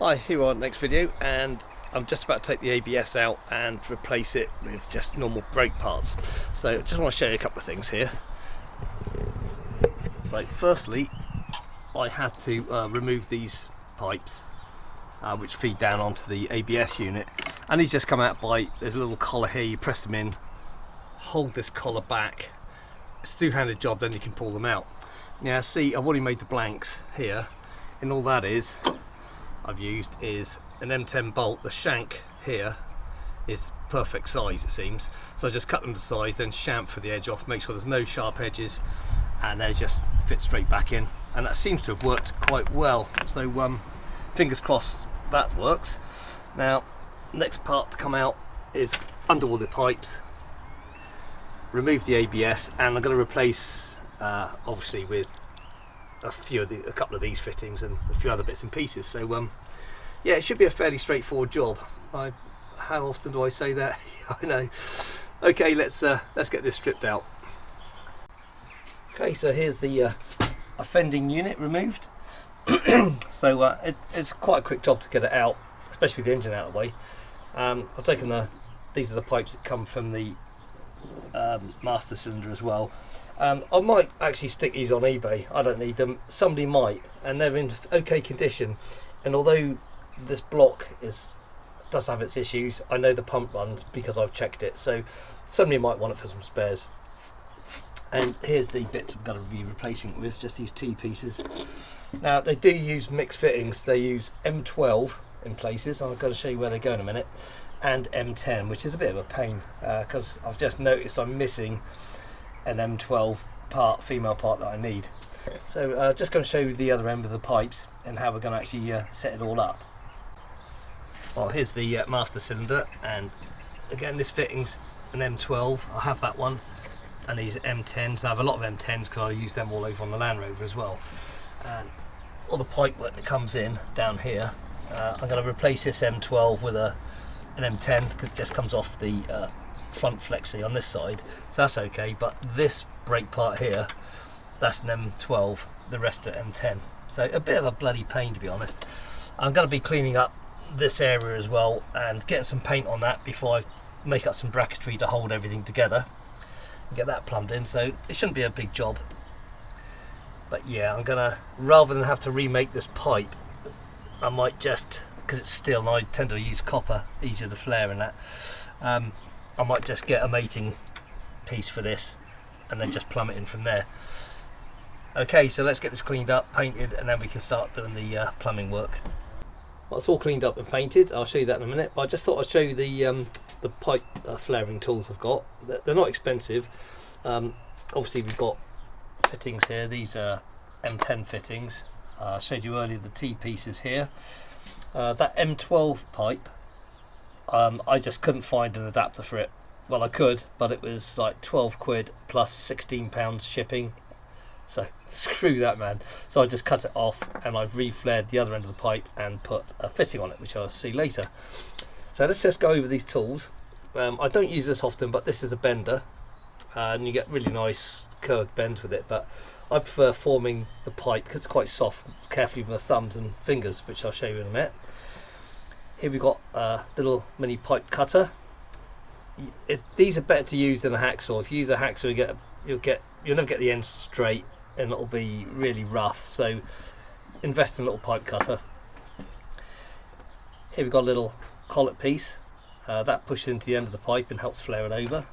Hi, here we are, next video, and I'm just about to take the ABS out and replace it with just normal brake parts. So I just want to show you a couple of things here. So firstly, I had to remove these pipes which feed down onto the ABS unit, and these just come out by, there's a little collar here, you press them in, hold this collar back, it's a two-handed job, then you can pull them out. Now see, I've already made the blanks here, and all that is I've used is an M10 bolt. The shank here is perfect size, it seems, so I just cut them to size, then chamfer the edge off, make sure there's no sharp edges, and they just fit straight back in, and that seems to have worked quite well. So fingers crossed that works. Now next part to come out is under all the pipes, remove the ABS, and I'm going to replace obviously with a couple of these fittings and a few other bits and pieces. So yeah, it should be a fairly straightforward job. How often do I say that? I know. Okay, let's get this stripped out. Okay, so here's the offending unit removed. So it's quite a quick job to get it out, especially with the engine out of the way. I've taken these are the pipes that come from the master cylinder as well. I might actually stick these on eBay. I don't need them. Somebody might, and they're in okay condition. And although this block does have its issues, I know the pump runs because I've checked it. So somebody might want it for some spares. And here's the bits I'm going to be replacing it with, just these T pieces. Now they do use mixed fittings. They use M12 in places. I'm going to show you where they go in a minute, and M10, which is a bit of a pain because I've just noticed I'm missing an M12 part, female part that I need. So just going to show you the other end of the pipes and how we're going to actually set it all up. Well, here's the master cylinder, and again this fitting's an M12. I have that one, and these M10s. I have a lot of M10s because I use them all over on the Land Rover as well. And all the pipe work that comes in down here, I'm going to replace this M12 with an M10 because it just comes off the front flexi on this side, so that's okay. But this brake part here, that's an M12, the rest are M10. So a bit of a bloody pain, to be honest. I'm going to be cleaning up this area as well and getting some paint on that before I make up some bracketry to hold everything together and get that plumbed in. So it shouldn't be a big job. But yeah, I'm gonna, rather than have to remake this pipe, I might just, because it's steel and I tend to use copper, easier to flare in that, I might just get a mating piece for this and then just plumb it in from there. Okay, so let's get this cleaned up, painted, and then we can start doing the plumbing work. Well, it's all cleaned up and painted. I'll show you that in a minute, but I just thought I'd show you the pipe flaring tools I've got. They're not expensive. Obviously we've got fittings here. These are M10 fittings. I showed you earlier the T pieces here. That M12 pipe, I just couldn't find an adapter for it. Well, I could, but it was like 12 quid plus £16 shipping. So screw that, man. So I just cut it off and I've reflared the other end of the pipe and put a fitting on it, which I'll see later. So let's just go over these tools. I don't use this often, but this is a bender, and you get really nice curved bends with it. But I prefer forming the pipe because it's quite soft, carefully with my thumbs and fingers, which I'll show you in a minute. Here we've got a little mini pipe cutter. These are better to use than a hacksaw. If you use a hacksaw, you'll never get the ends straight, and it'll be really rough. So invest in a little pipe cutter. Here we've got a little collet piece that pushes into the end of the pipe and helps flare it over.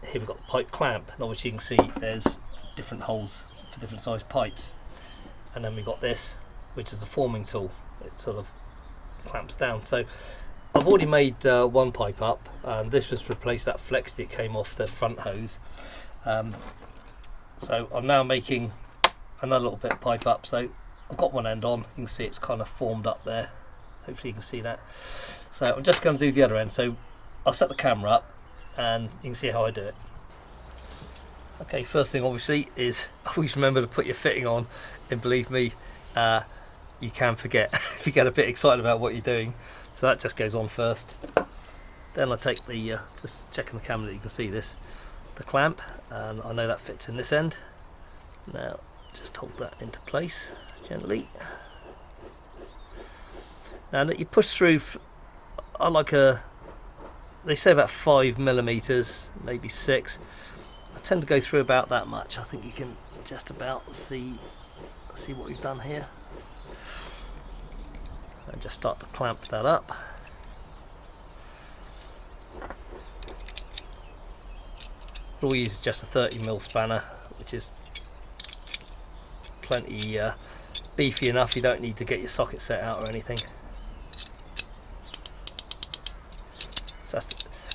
Here we've got the pipe clamp, and obviously you can see there's different holes for different size pipes. And then we've got this, which is the forming tool. It sort of clamps down. So I've already made one pipe up, and this was to replace that flex that came off the front hose. So I'm now making another little bit of pipe up. So I've got one end on, you can see it's kind of formed up there. Hopefully you can see that. So I'm just going to do the other end. So I'll set the camera up and you can see how I do it. Okay, first thing obviously is always remember to put your fitting on, and believe me, you can forget if you get a bit excited about what you're doing. So that just goes on first. Then I take the, just checking the camera that you can see this, the clamp, and I know that fits in this end. Now just hold that into place gently. Now that you push through, I like they say about 5mm, maybe 6. I tend to go through about that much. I think you can just about see what we've done here. And just start to clamp that up. All we use is just a 30mm spanner, which is plenty beefy enough. You don't need to get your socket set out or anything. So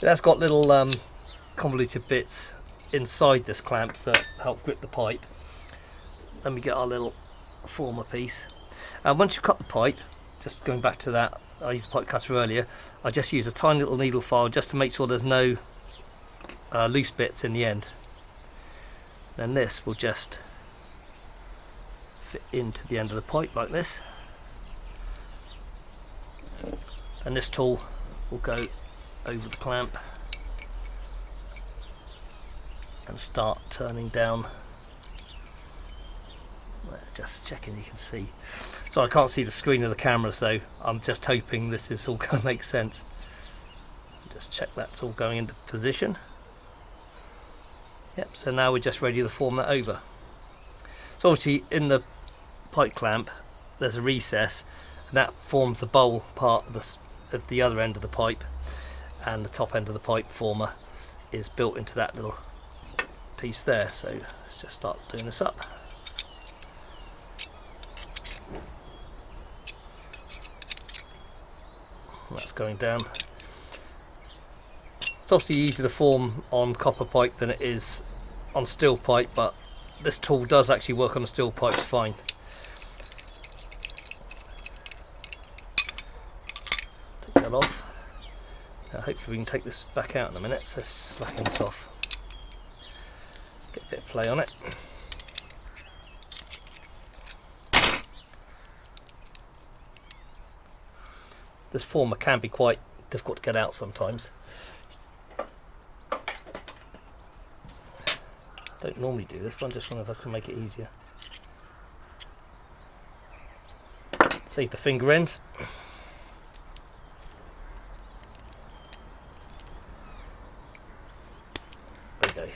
that's got little convoluted bits inside this clamps that help grip the pipe. Then we get our little former piece. And once you cut the pipe, just going back to that, I used the pipe cutter earlier. I just use a tiny little needle file just to make sure there's no loose bits in the end. Then this will just fit into the end of the pipe like this. And this tool will go over the clamp and start turning down. Just checking you can see. So I can't see the screen of the camera, so I'm just hoping this is all going to make sense. Just check that's all going into position. Yep, so now we're just ready to form that over. So obviously in the pipe clamp there's a recess, and that forms the bowl part of the other end of the pipe, and the top end of the pipe former is built into that little piece there. So let's just start doing this up. That's going down. It's obviously easier to form on copper pipe than it is on steel pipe, but this tool does actually work on a steel pipe fine. Take that off. Now hopefully we can take this back out in a minute, so slacken this off. Get a bit of play on it. This former can be quite difficult to get out sometimes. Don't normally do this, but I'm just wondering if that's going to make it easier. Save the finger ends. There we go.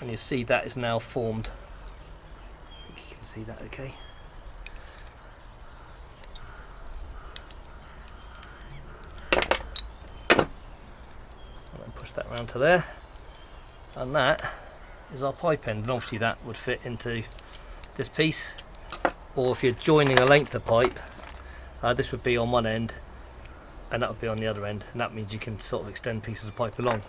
And you see that is now formed. I think you can see that okay. That round to there, and that is our pipe end, and obviously that would fit into this piece, or if you're joining a length of pipe, this would be on one end and that would be on the other end, and that means you can sort of extend pieces of pipe along.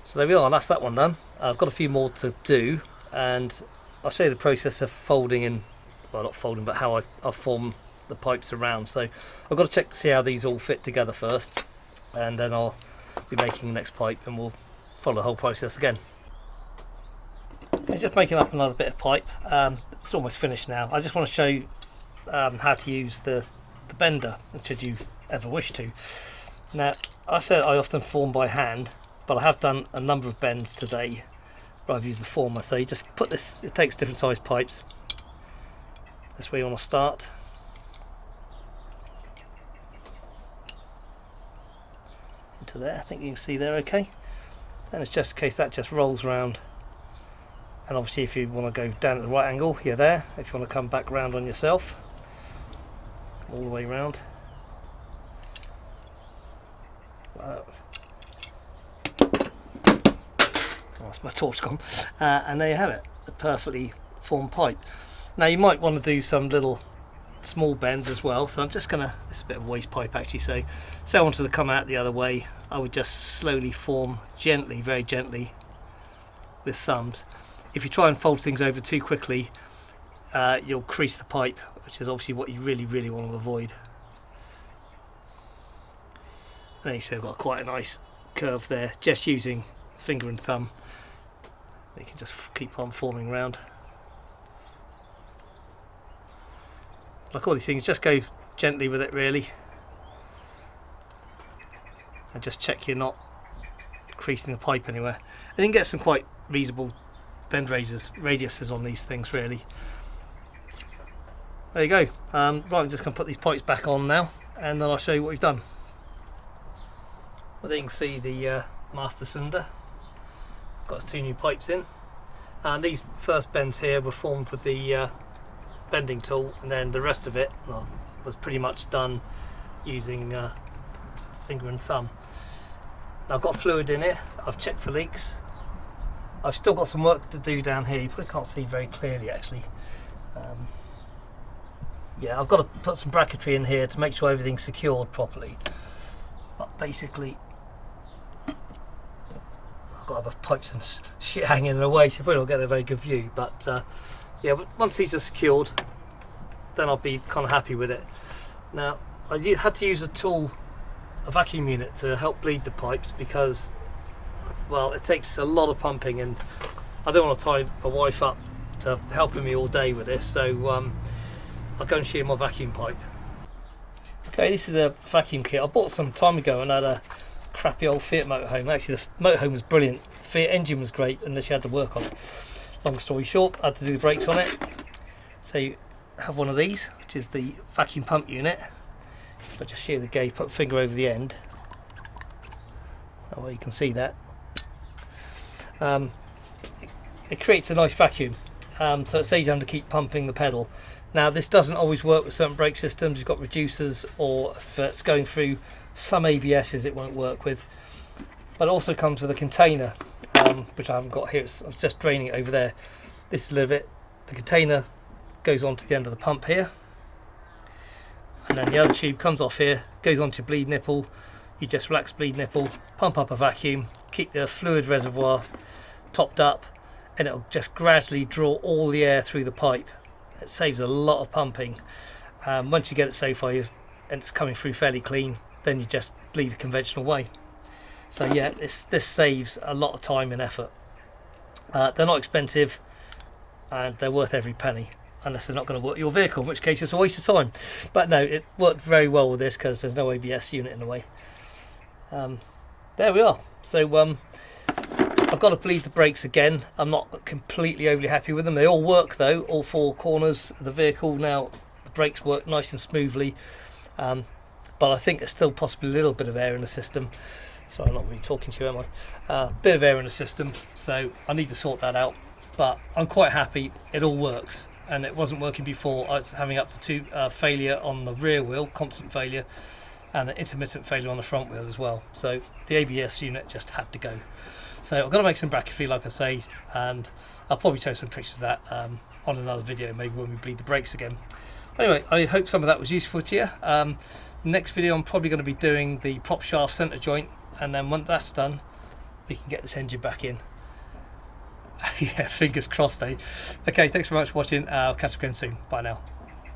So there we are, that's that one done. I've got a few more to do, and I'll show you the process of folding in, well not folding, but how I form the pipes around. So I've got to check to see how these all fit together first, and then I'll be making the next pipe and we'll follow the whole process again. I'm just making up another bit of pipe. It's almost finished now. I just want to show you how to use the bender, should you ever wish to. Now I said I often form by hand, but I have done a number of bends today where I've used the former. So you just put this, it takes different size pipes. That's where you want to start. Into there, I think you can see there okay. And it's just in case that just rolls round, and obviously if you want to go down at the right angle, you're there. If you want to come back round on yourself, all the way round. Oh, that's my torch gone. And there you have it, a perfectly formed pipe. Now you might want to do some little small bends as well, so I'm just gonna, this is a bit of a waste pipe actually, so say I wanted to come out the other way, I would just slowly form gently, very gently with thumbs. If you try and fold things over too quickly, you'll crease the pipe, which is obviously what you really want to avoid. And you see I've got quite a nice curve there, just using finger and thumb. You can just keep on forming round. Like all these things, just go gently with it really, and just check you're not creasing the pipe anywhere. And you can get some quite reasonable bend radiuses on these things really. There you go. Right, I'm just going to put these pipes back on now, and then I'll show you what we've done. Well, there you can see the master cylinder. Got its 2 new pipes in, and these first bends here were formed with the bending tool, and then the rest of it was pretty much done using finger and thumb. Now I've got fluid in here, I've checked for leaks. I've still got some work to do down here. You probably can't see very clearly actually. Yeah, I've got to put some bracketry in here to make sure everything's secured properly. But basically, I've got other pipes and shit hanging in the way, so probably not get a very good view. But yeah, once these are secured, then I'll be kind of happy with it. Now, I had to use a vacuum unit to help bleed the pipes because, well, it takes a lot of pumping, and I don't want to tie my wife up to helping me all day with this, so I'll go and shear my vacuum pipe. Okay, this is a vacuum kit I bought some time ago, and I had a crappy old Fiat motorhome. Actually, the motorhome was brilliant. The Fiat engine was great, and she had to work on it. Long story short, I had to do the brakes on it. So you have one of these, which is the vacuum pump unit. If I just shear the gauge, put a finger over the end. That way you can see that. It creates a nice vacuum, so it saves you having to keep pumping the pedal. Now this doesn't always work with certain brake systems. You've got reducers, or if it's going through some ABSs it won't work with. But it also comes with a container, which I haven't got here. I'm just draining it over there. This is a little bit. The container goes onto the end of the pump here, and then the other tube comes off here, goes onto your bleed nipple. You just relax bleed nipple, pump up a vacuum, keep the fluid reservoir topped up, and it'll just gradually draw all the air through the pipe. It saves a lot of pumping. Once you get it so far and it's coming through fairly clean, then you just bleed the conventional way. So yeah, this saves a lot of time and effort. They're not expensive, and they're worth every penny, unless they're not going to work your vehicle, in which case it's a waste of time. But no, it worked very well with this because there's no ABS unit in the way. There we are. So I've got to bleed the brakes again. I'm not completely overly happy with them. They all work though, all 4 corners of the vehicle. Now the brakes work nice and smoothly, but I think there's still possibly a little bit of air in the system. So I'm not really talking to you, am I? Bit of air in the system, so I need to sort that out. But I'm quite happy. It all works, and it wasn't working before. I was having up to 2 failure on the rear wheel, constant failure, and an intermittent failure on the front wheel as well. So the ABS unit just had to go. So I've got to make some bracketry, like I say, and I'll probably show some pictures of that on another video, maybe when we bleed the brakes again. Anyway, I hope some of that was useful to you. Next video I'm probably going to be doing the prop shaft centre joint, and then once that's done we can get this engine back in. Yeah, fingers crossed, eh? Okay, thanks very much for watching. I'll catch up again soon. Bye now.